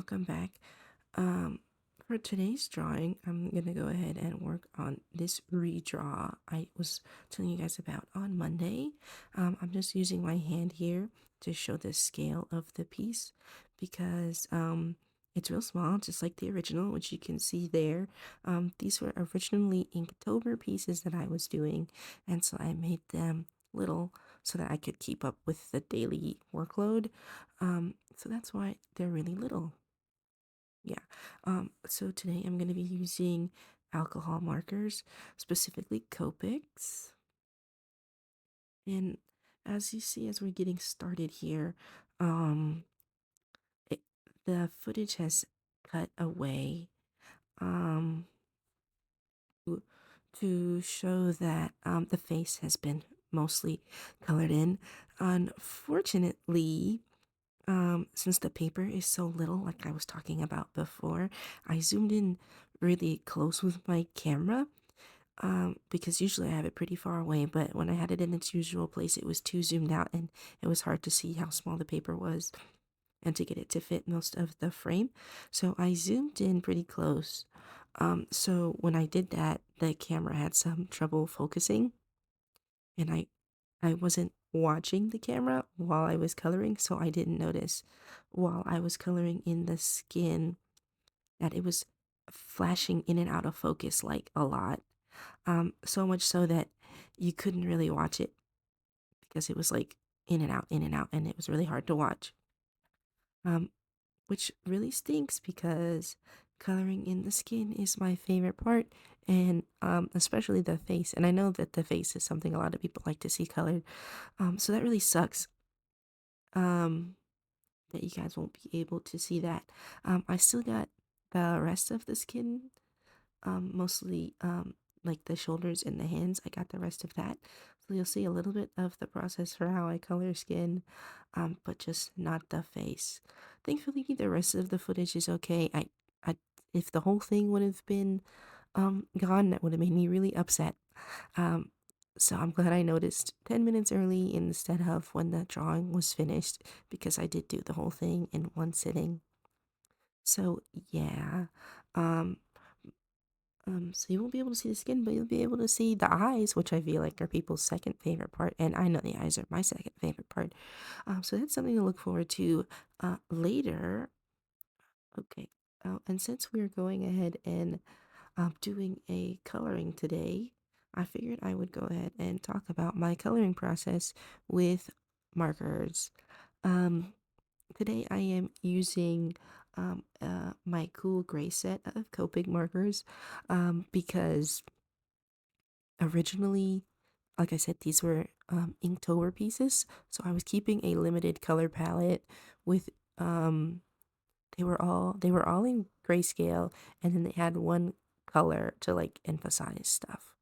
welcome back. Um, for today's drawing, I'm gonna go ahead and work on this redraw I was telling you guys about on Monday. I'm just using my hand here to show the scale of the piece because it's real small, just like the original, which you can see there. These were originally Inktober pieces that I was doing, and so I made them little so that I could keep up with the daily workload. So that's why they're really little. Yeah. So today I'm going to be using alcohol markers, specifically Copics. And as you see, as we're getting started here, um, it, the footage has cut away um, to, to show that the face has been mostly colored in. Unfortunately, since the paper is so little, like I was talking about before, I zoomed in really close with my camera. Because usually I have it pretty far away, but when I had it in its usual place, it was too zoomed out and it was hard to see how small the paper was and to get it to fit most of the frame. So I zoomed in pretty close. So when I did that, the camera had some trouble focusing and I wasn't watching the camera while I was coloring, so I didn't notice while I was coloring in the skin that it was flashing in and out of focus like a lot. So much so that you couldn't really watch it because it was like in and out, and it was really hard to watch. Um, which really stinks because coloring in the skin is my favorite part, and especially the face. And I know that the face is something a lot of people like to see colored. So that really sucks. Um, that you guys won't be able to see that. I still got the rest of the skin, mostly like the shoulders and the hands. I got the rest of that. So you'll see a little bit of the process for how I color skin, but just not the face. Thankfully, the rest of the footage is okay. If the whole thing would have been gone, that would have made me really upset. Um, so I'm glad I noticed 10 minutes early instead of when the drawing was finished because I did do the whole thing in one sitting. So yeah, um, so you won't be able to see the skin, but you'll be able to see the eyes, which I feel like are people's second favorite part, and I know the eyes are my second favorite part. So that's something to look forward to later. Okay. And since we're going ahead and doing a coloring today, I figured I would go ahead and talk about my coloring process with markers. Um, Today I am using my cool gray set of Copic markers because originally, like I said, these were Inktober pieces, so I was keeping a limited color palette with they were all in grayscale, and then they had one color to like emphasize stuff.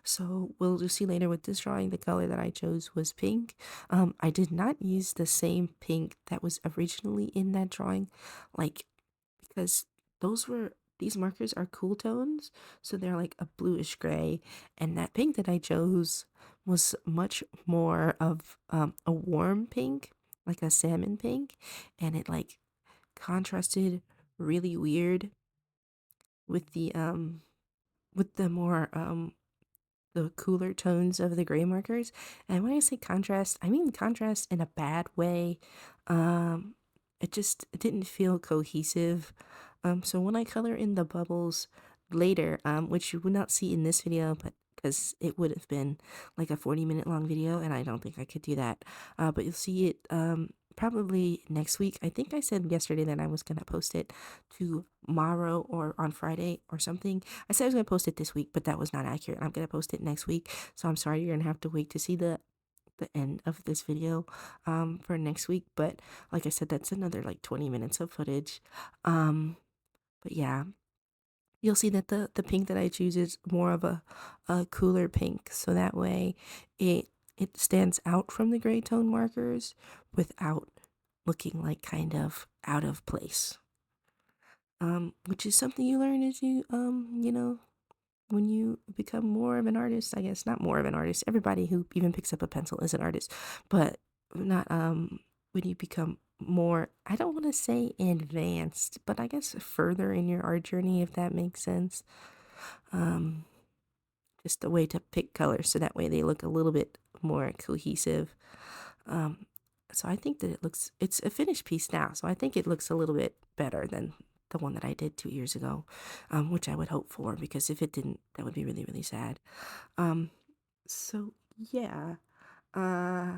So we'll just see later with this drawing, the color that I chose was pink. I did not use the same pink that was originally in that drawing, like because these markers are cool tones, so they're like a bluish gray, and that pink that I chose was much more of a warm pink, like a salmon pink, and it like contrasted really weird with the more the cooler tones of the gray markers. And when I say contrast, I mean contrast in a bad way. Um it didn't feel cohesive. So when I color in the bubbles later, which you would not see in this video, but because it would have been like a 40-minute long video and I don't think I could do that. But you'll see it probably next week. I think I said yesterday that I was gonna post it tomorrow or on Friday or something. I said I was gonna post it this week, but that was not accurate. I'm gonna post it next week. So I'm sorry you're gonna have to wait to see the end of this video for next week. But like I said, that's another like 20 minutes of footage. But yeah, you'll see that the pink that I choose is more of a cooler pink. So that way it stands out from the gray tone markers without looking like kind of out of place. Which is something you learn as you when you become more of an artist. I guess not more of an artist. Everybody who even picks up a pencil is an artist, but not when you become more, I don't want to say advanced, but I guess further in your art journey, if that makes sense. Um, just a way to pick colors so that way they look a little bit more cohesive. Um, so I think that it's a finished piece now. So I think it looks a little bit better than the one that I did 2 years ago, which I would hope for because if it didn't, that would be really, really sad. Um, so yeah, uh,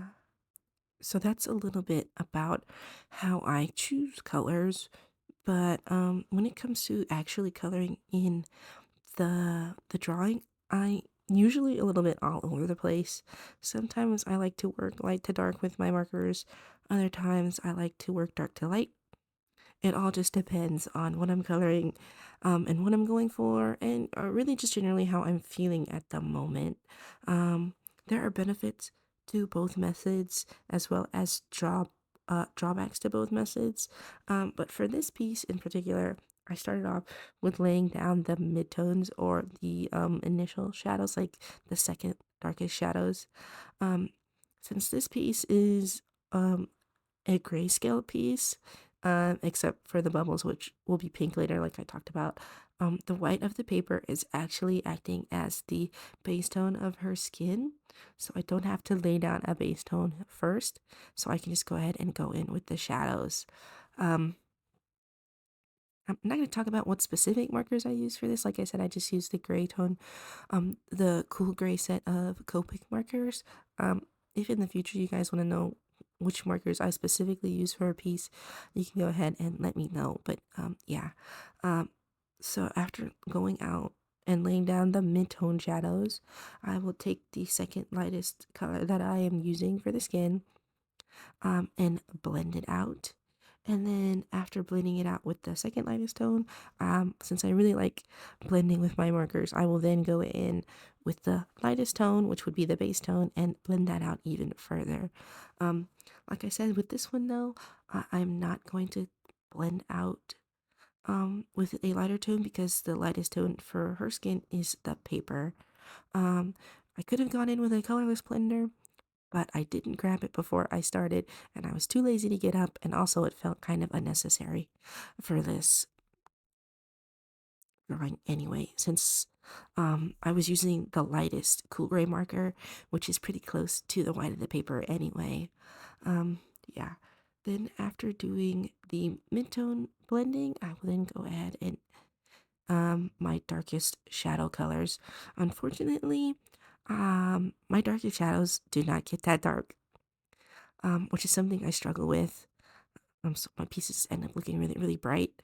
so that's a little bit about how I choose colors. But when it comes to actually coloring in the drawing, I usually a little bit all over the place. Sometimes I like to work light to dark with my markers. Other times I like to work dark to light. It all just depends on what I'm coloring, and what I'm going for, and really just generally how I'm feeling at the moment. Um, there are benefits to both methods as well as drawbacks to both methods. But for this piece in particular, I started off with laying down the midtones or the initial shadows, like the second darkest shadows. Um, since this piece is um, a grayscale piece, except for the bubbles, which will be pink later, like I talked about. The white of the paper is actually acting as the base tone of her skin, so I don't have to lay down a base tone first, so I can just go ahead and go in with the shadows. Um, I'm not going to talk about what specific markers I use for this. Like I said, I just use the gray tone, the cool gray set of Copic markers. Um, if in the future you guys want to know which markers I specifically use for a piece, you can go ahead and let me know. But yeah. Um, so after going out and laying down the mid-tone shadows, I will take the second lightest color that I am using for the skin, and blend it out. And then after blending it out with the second lightest tone, since I really like blending with my markers, I will then go in with the lightest tone, which would be the base tone, and blend that out even further. Um, like I said, with this one though, I'm not going to blend out with a lighter tone because the lightest tone for her skin is the paper. Um, I could have gone in with a colorless blender, but I didn't grab it before I started, and I was too lazy to get up, and also it felt kind of unnecessary for this drawing anyway, since I was using the lightest cool gray marker, which is pretty close to the white of the paper anyway. Yeah. Then after doing the mid-tone blending, I will then go ahead and my darkest shadow colors. Unfortunately, my darkest shadows do not get that dark, which is something I struggle with. So my pieces end up looking really, really bright,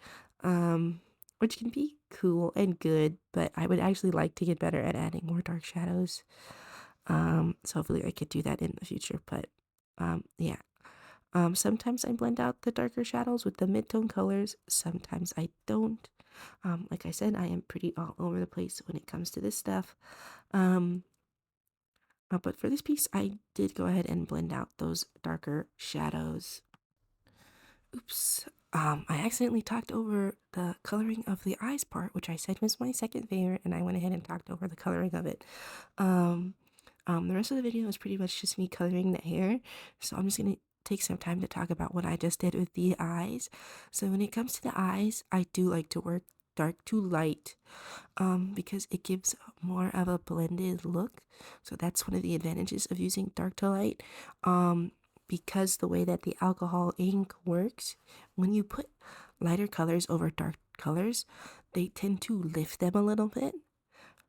which can be cool and good, but I would actually like to get better at adding more dark shadows. So hopefully I could do that in the future, but yeah. Sometimes I blend out the darker shadows with the mid-tone colors, sometimes I don't. Like I said, I am pretty all over the place when it comes to this stuff. Um, but for this piece, I did go ahead and blend out those darker shadows. Oops. I accidentally talked over the coloring of the eyes part, which I said was my second favorite, and I went ahead and talked over the coloring of it. Um, the rest of the video is pretty much just me coloring the hair, so I'm just gonna take some time to talk about what I just did with the eyes. So when it comes to the eyes, I do like to work dark to light, because it gives more of a blended look. So that's one of the advantages of using dark to light. Because the way that the alcohol ink works, when you put lighter colors over dark colors, they tend to lift them a little bit.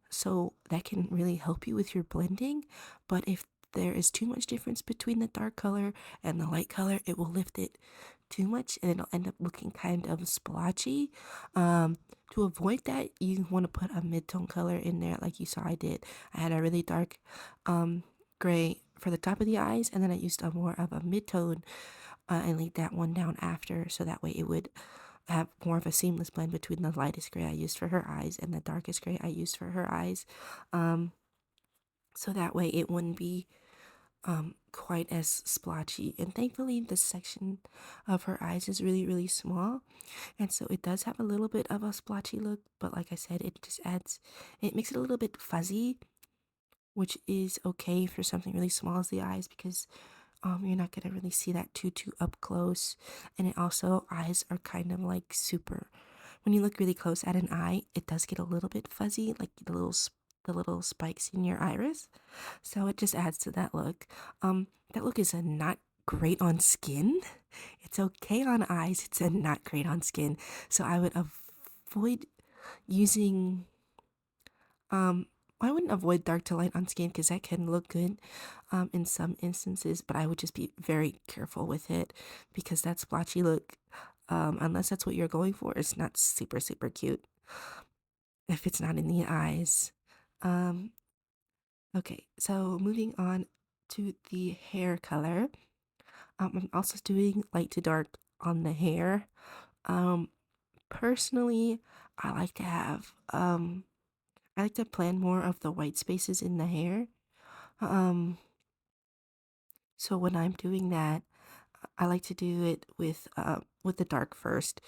So that can really help you with your blending. But if there is too much difference between the dark color and the light color, it will lift it too much and it'll end up looking kind of splotchy. To avoid that, you want to put a mid-tone color in there like you saw I did. I had a really dark gray for the top of the eyes, and then I used a more of a mid-tone, and laid that one down after, so that way it would have more of a seamless blend between the lightest gray I used for her eyes and the darkest gray I used for her eyes. Um, so that way it wouldn't be quite as splotchy. And thankfully, this section of her eyes is really, really small. And so it does have a little bit of a splotchy look, but like I said, it makes it a little bit fuzzy, which is okay for something really small as the eyes because You're not gonna really see that too up close. And it also, eyes are kind of like super, when you look really close at an eye, it does get a little bit fuzzy, like the little spikes in your iris. So it just adds to that look. That look is not great on skin. It's okay on eyes. It's not great on skin. So I would avoid using um I wouldn't avoid dark to light on skin because that can look good in some instances, but I would just be very careful with it because that splotchy look, unless that's what you're going for, it's not super cute if it's not in the eyes. Um, okay, so moving on to the hair color. I'm also doing light to dark on the hair. Um, Personally, I like to have I like to plan more of the white spaces in the hair. Um, so when I'm doing that, I like to do it with the dark first,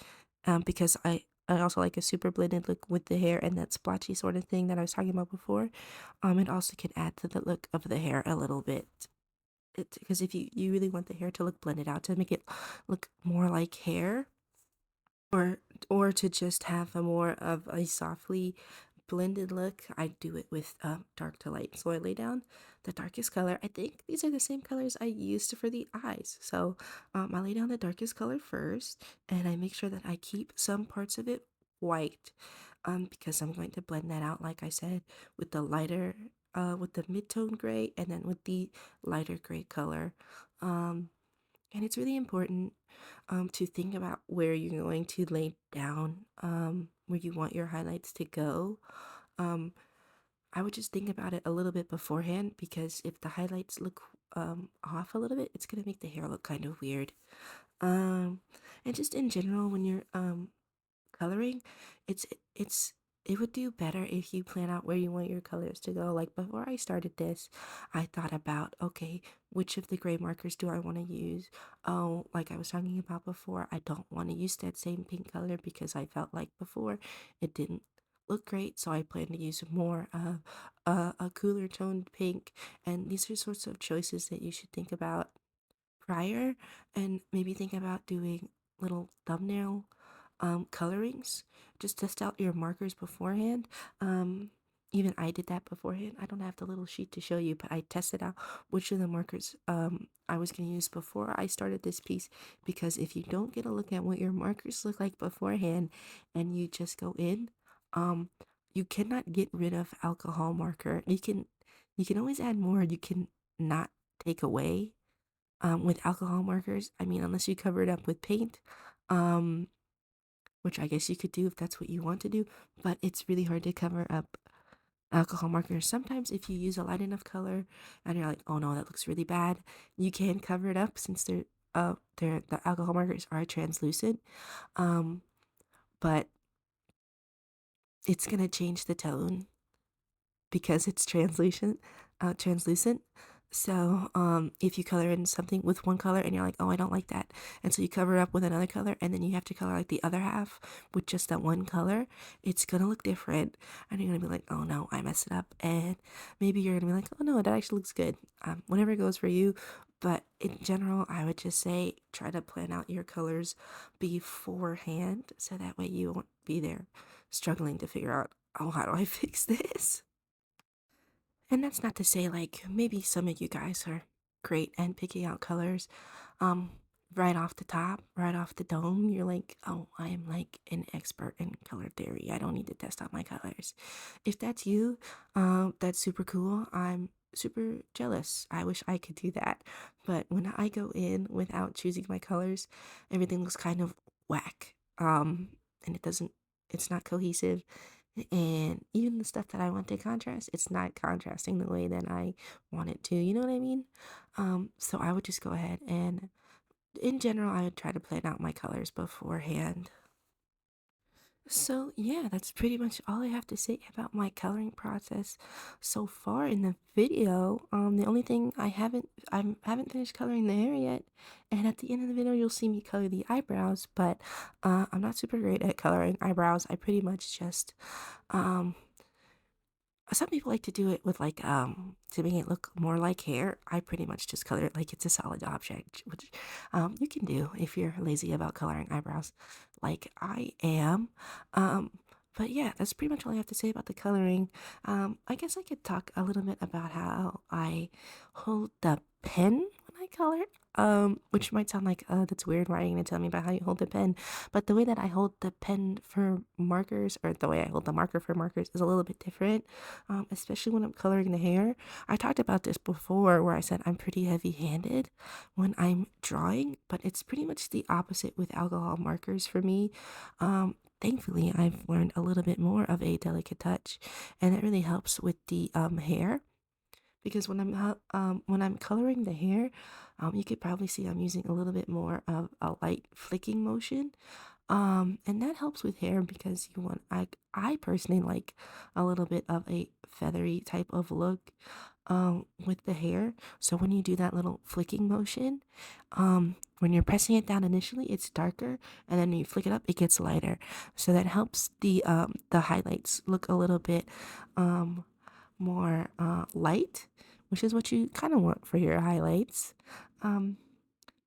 because I also like a super blended look with the hair and that splotchy sort of thing that I was talking about before. It also can add to the look of the hair a little bit. Because if you really want the hair to look blended out to make it look more like hair, or to just have a more of a softly blended look, I do it with dark to light. So I lay down the darkest color. I think these are the same colors I used for the eyes. So I lay down the darkest color first, and I make sure that I keep some parts of it white, because I'm going to blend that out, like I said, with the lighter, with the mid-tone gray, and then with the lighter gray color. And it's really important to think about where you're going to lay down, where you want your highlights to go. Um, I would just think about it a little bit beforehand because if the highlights look off a little bit, it's gonna make the hair look kind of weird. Um, and just in general, when you're coloring, it's it's it would do better if you plan out where you want your colors to go. Like before I started this, I thought about, okay, which of the gray markers do I want to use? Oh, like I was talking about before, I don't want to use that same pink color because I felt like before it didn't look great, so I plan to use more of a cooler toned pink. And these are sorts of choices that you should think about prior, and maybe think about doing little thumbnail colorings. Just test out your markers beforehand. Um, Even I did that beforehand. I don't have the little sheet to show you, but I tested out which of the markers I was going to use before I started this piece, because if you don't get a look at what your markers look like beforehand and you just go in, um you cannot get rid of alcohol marker. You can always add more. You can not take away with alcohol markers. I mean, unless you cover it up with paint, um, which I guess you could do if that's what you want to do, but it's really hard to cover up alcohol markers. Sometimes if you use a light enough color and you're like, oh no, that looks really bad, you can cover it up since the alcohol markers are translucent. Um, but it's gonna change the tone because it's translucent. So if you color in something with one color and you're like, oh, I don't like that, and so you cover it up with another color, and then you have to color like the other half with just that one color, it's gonna look different, and you're gonna be like, oh no, I messed it up. And maybe you're gonna be like, oh no, that actually looks good. Whatever goes for you. But in general, I would just say try to plan out your colors beforehand, so that way you won't be there struggling to figure out, oh, how do I fix this? And that's not to say, like, maybe some of you guys are great at picking out colors. Um, right off the top, right off the dome, you're like, oh, I am like an expert in color theory. I don't need to test out my colors. If that's you, that's super cool. I'm super jealous. I wish I could do that. But when I go in without choosing my colors, everything looks kind of whack. And it's not cohesive, and even the stuff that I want to contrast, it's not contrasting the way that I want it to. You know what I mean? So I would just go ahead and, in general, I would try to plan out my colors beforehand. So yeah, that's pretty much all I have to say about my coloring process so far in the video. The only thing I haven't finished coloring the hair yet, and at the end of the video you'll see me color the eyebrows. But I'm not super great at coloring eyebrows. I pretty much just um Some people like to do it with like to make it look more like hair. I pretty much just color it like it's a solid object, which you can do if you're lazy about coloring eyebrows, like I am. Um, but yeah, that's pretty much all I have to say about the coloring. I guess I could talk a little bit about how I hold the pen when I color. Which might sound like that's weird. Why are you gonna tell me about how you hold the pen? But the way that I hold the pen for markers, or the way I hold the marker for markers, is a little bit different, especially when I'm coloring the hair. I talked about this before where I said I'm pretty heavy handed when I'm drawing, but it's pretty much the opposite with alcohol markers for me. Thankfully, I've learned a little bit more of a delicate touch, and it really helps with the hair because when I'm coloring the hair, you could probably see I'm using a little bit more of a light flicking motion, and that helps with hair because I personally like a little bit of a feathery type of look with the hair. So when you do that little flicking motion, when you're pressing it down initially, it's darker, and then when you flick it up, it gets lighter. So that helps the highlights look a little bit um more light, which is what you kind of want for your highlights. Um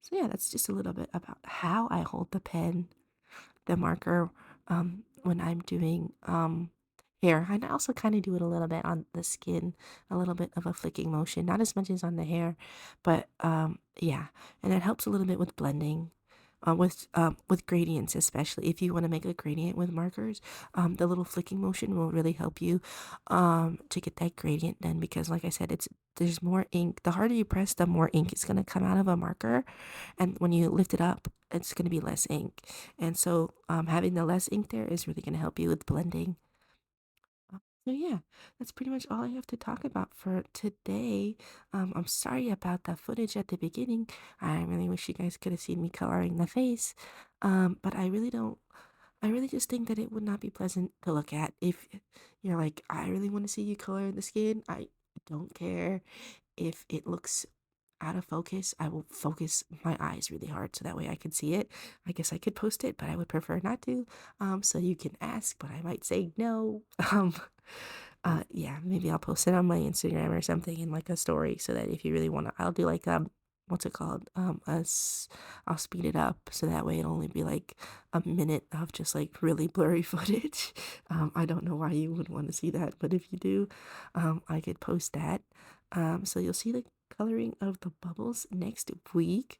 so yeah, that's just a little bit about how I hold the pen, the marker, when I'm doing hair. And I also kind of do it a little bit on the skin, a little bit of a flicking motion, not as much as on the hair, but yeah, and it helps a little bit with blending. With gradients, especially if you want to make a gradient with markers, the little flicking motion will really help you to get that gradient done, because like I said, there's more ink. The harder you press, the more ink is going to come out of a marker, and when you lift it up, it's going to be less ink. And so having the less ink there is really going to help you with blending. So yeah, that's pretty much all I have to talk about for today. I'm sorry about the footage at the beginning. I really wish you guys could have seen me coloring the face. But I really don't. I really just think that it would not be pleasant to look at if you're like, I really want to see you color the skin. I don't care if it looks out of focus. I will focus my eyes really hard so that way I can see it. I guess I could post it, but I would prefer not to. So you can ask, but I might say no. Yeah, maybe I'll post it on my Instagram or something in like a story so that if you really want to, I'll do like what's it called? I'll speed it up so that way it'll only be like a minute of just like really blurry footage. I don't know why you would want to see that, but if you do, I could post that. So you'll see the coloring of the bubbles next week.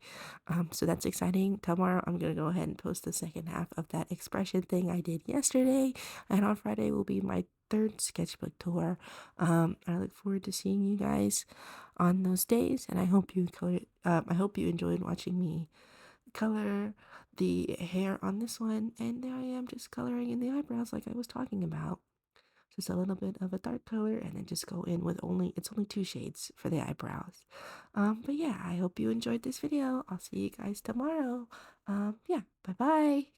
So that's exciting. Tomorrow I'm gonna go ahead and post the second half of that expression thing I did yesterday, and on Friday will be my third sketchbook tour. I look forward to seeing you guys on those days, and I hope you enjoyed watching me color the hair on this one. And there I am, just coloring in the eyebrows like I was talking about. Just a little bit of a dark color, and then just go in with it's only two shades for the eyebrows. But yeah, I hope you enjoyed this video. I'll see you guys tomorrow. Yeah, bye bye.